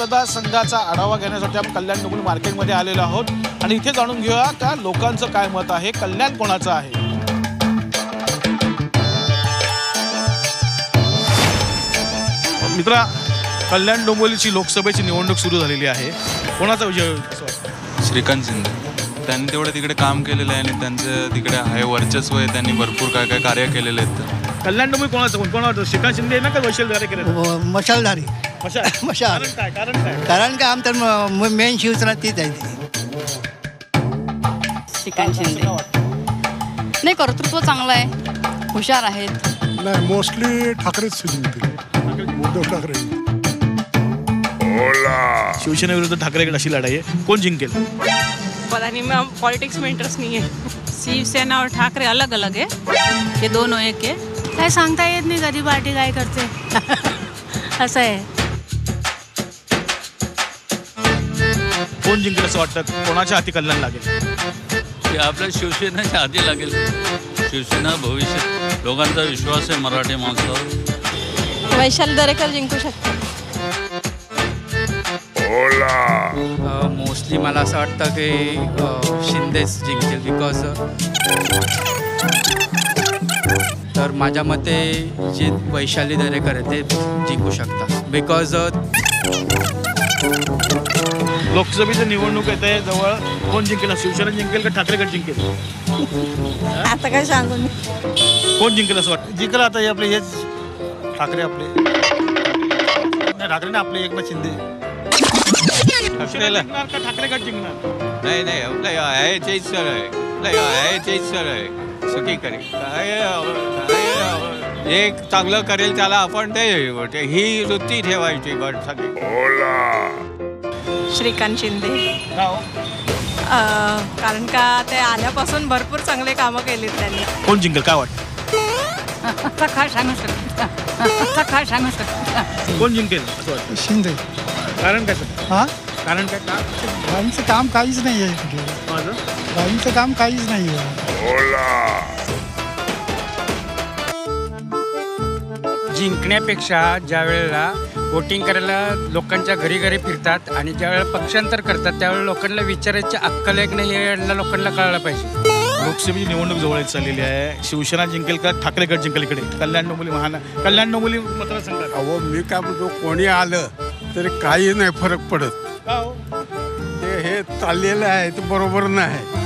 मतदारसंघाचा आढावा घेण्यासाठी आपण कल्याण डोंबिवली मार्केटमध्ये आलेलो आहोत आणि इथे जाणून घेऊया का लोकांचं काय मत आहे, कल्याण कोणाचं आहे। मित्रा, कल्याण डोंबिवलीची लोकसभेची निवडणूक सुरू झालेली आहे। कोणाचा विजय होईल? श्रीकांत शिंदे। त्यांनी तेवढं तिकडे काम केलेलं आहे आणि त्यांचं तिकडे आहे वर्चस्व आहे, त्यांनी भरपूर काय काय कार्य केलेले आहेत। कल्याण डोंबिवली कोणाचं कोण वाटतं? श्रीकांत शिंदे ना का वैशालधारे केले? मशालधारी मशाल कारण का आमचं मेन शिवसेना तीच आहे। श्रीकांत शिंदे नाही, कर्तृत्व चांगलं आहे, हुशार आहेत। नाही, मोस्टली ठाकरेच जिंकतील, उद्धव ठाकरे। शिवसेना विरुद्ध ठाकरेकडे अशी लढाई आहे, कोण जिंकेल? पता नहीं, मैं पॉलिटिक्स में इंटरेस्ट नहीं है। शिवसेना और ठाकरे अलग अलग है, ये दोनों एक है। काय सांगता येत नाही कधी पार्टी काय करते असं आहे। कोण जिंकेल असं वाटतं? कोणाच्या हाती कल्याण लागेल? ते आपल्या शिवसेनेच्या हाती लागेल। शिवसेना भविष्य लोकांचा विश्वास आहे मराठी माणसावर। वैशाल दरेकर जिंकू शकतो। मोस्टली मला असं वाटतं की शिंदेच जिंकतील, बिकॉज तर माझ्या मते जे वैशाली दरेकर आहे ते जिंकू शकतात, बिकॉज लोकसभेची निवडणूक येते जवळ, कोण जिंकेल? शिवसेना जिंकेल का ठाकरे गट जिंकेल? आता काय सांगू मी, कोण जिंकेल असं वाटतं? जिंकलं आता हे आपले हेच ठाकरे, आपले ठाकरे ना, आपले एकनाथ शिंदे। ठाकरेला जिंकणार का ठाकरे गट जिंकणार? नाही नाही, आपलं आहे तेच सर आहे, आपलं आहे तेच सर आहे, सगळी करेल एक चांगलं करेल त्याला आपण ते ही वृत्ती ठेवायची गटसाठी। श्रीकांत शिंदे, का हो? कारण का ते आल्यापासून भरपूर चांगले कामं केलीत त्यांनी। कोण जिंकेल काय वाटतं? काय सांगू शकतो, काय सांगू शकतो? कोण जिंकेल असं वाटतं? शिंदे। कारण काय सर? हा, कारण काय? का गाडीचं काम काहीच नाही आहे कुठे, माझं गाडीचं काम काहीच नाही आहे। जिंकण्यापेक्षा ज्या वेळेला वोटिंग करायला लोकांच्या घरी घरी फिरतात आणि ज्यावेळेला पक्षांतर करतात त्यावेळेला लोकांना विचारायची अक्कल एक नाही, हे यांना लोकांना कळायला पाहिजे। लोकसभेची निवडणूक जवळ चाललेली आहे, शिवसेना जिंकेल का ठाकरे गट जिंकेल? इकडे कल्याण डोंबिवली कल्याण डोंबिवली मतदारसंघात अहो, मी काय म्हणतो, कोणी आलं तरी काही नाही फरक पडत। का हो? हे चाललेलं आहे ते बरोबर नाही।